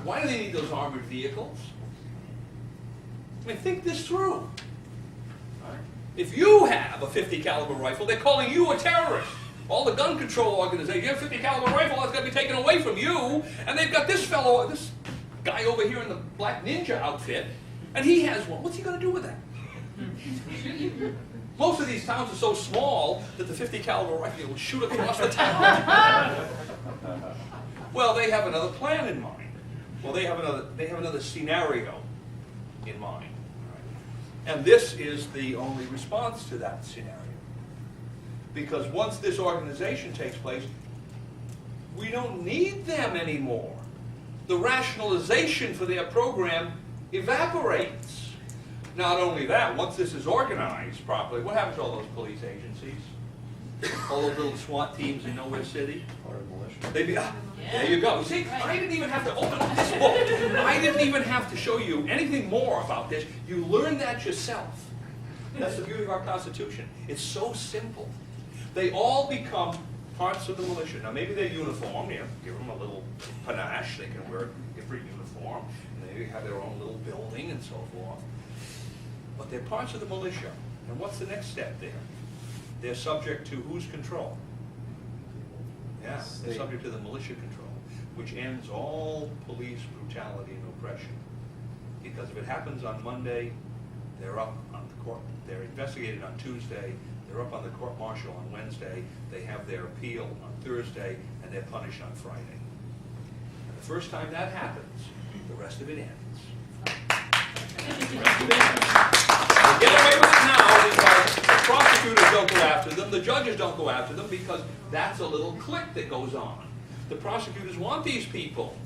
Why do they need those armored vehicles? I mean, think this through. If you have a .50 caliber rifle, they're calling you a terrorist. All the gun control organizations, you have a .50 caliber rifle, that's got to be taken away from you. And they've got this fellow, this guy over here in the black ninja outfit, and he has one. What's he going to do with that? Most of these towns are so small that the .50 caliber rifle will shoot across the town. Well, they have another plan in mind. Well, they have another scenario in mind. And this is the only response to that scenario. Because once this organization takes place, we don't need them anymore. The rationalization for their program evaporates. Not only that, once this is organized properly, what happens to all those police agencies? All those little SWAT teams in Nowhere City? Or militia. They'd be, there you go. See, I didn't even have to open up this book. I didn't even have to show you anything more about this. You learn that yourself. That's the beauty of our Constitution. It's so simple. They all become parts of the militia. Now, maybe they're uniform. You know, give them a little panache. They can wear a different uniform. And they have their own little building and so forth. But they're parts of the militia. And what's the next step there? They're subject to whose control? Yeah, they're subject to the militia control, which ends all police brutality and oppression. Because if it happens on Monday, they're up on the court. They're investigated on Tuesday. They're up on the court-martial on Wednesday. They have their appeal on Thursday, and they're punished on Friday. And the first time that happens, the rest of it ends. The rest of it ends. They get away with it now because the prosecutors don't go after them, the judges don't go after them, because that's a little clique that goes on. The prosecutors want these people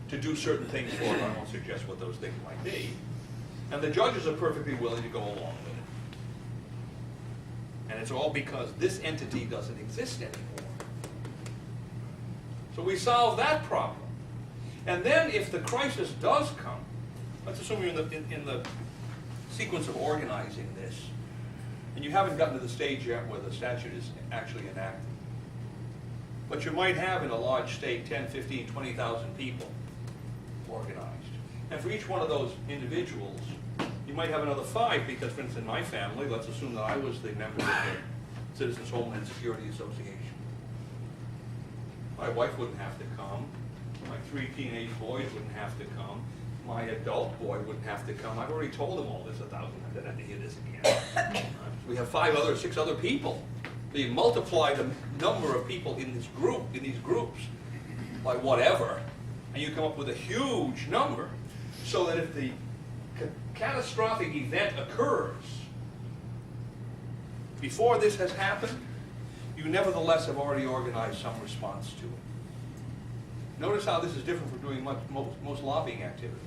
to do certain things for them. I won't suggest what those things might be. And the judges are perfectly willing to go along with it. And it's all because this entity doesn't exist anymore. So we solve that problem. And then if the crisis does come, let's assume you're in the sequence of organizing this, and you haven't gotten to the stage yet where the statute is actually enacted. But you might have in a large state 10, 15, 20,000 people organized. And for each one of those individuals, you might have another 5, because, for instance, in my family, let's assume that I was the member of the Citizens Homeland Security Association. My wife wouldn't have to come. My 3 teenage boys wouldn't have to come. My adult boy wouldn't have to come. I've already told them all this 1,000 times. I don't have to hear this again. We have 6 other people. So you multiply the number of people in this group, in these groups, by whatever, and you come up with a huge number, so that if the catastrophic event occurs before this has happened, you nevertheless have already organized some response to it. Notice how this is different from doing most lobbying activity.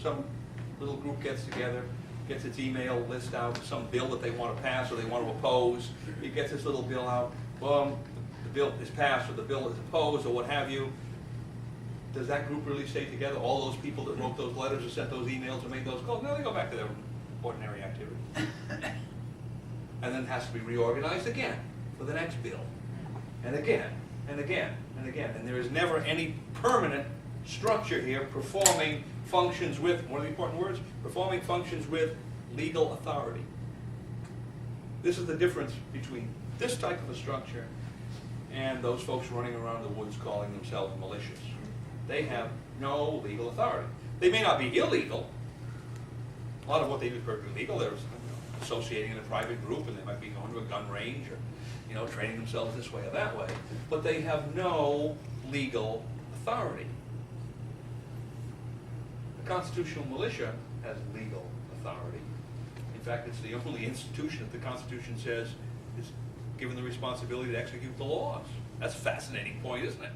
Some little group gets together, gets its email list out, some bill that they want to pass or they want to oppose. It gets this little bill out. Boom, the bill is passed or the bill is opposed or what have you. Does that group really stay together? All those people that wrote those letters or sent those emails or made those calls? No, they go back to their ordinary activity. And then it has to be reorganized again for the next bill. And again, and again, and again. And there is never any permanent structure here performing functions with, one of the important words, performing functions with legal authority. This is the difference between this type of a structure and those folks running around the woods calling themselves militias. They have no legal authority. They may not be illegal. A lot of what they do is perfectly legal. They're associating in a private group, and they might be going to a gun range or training themselves this way or that way. But they have no legal authority. The constitutional militia has legal authority. In fact, it's the only institution that the Constitution says is given the responsibility to execute the laws. That's a fascinating point, isn't it?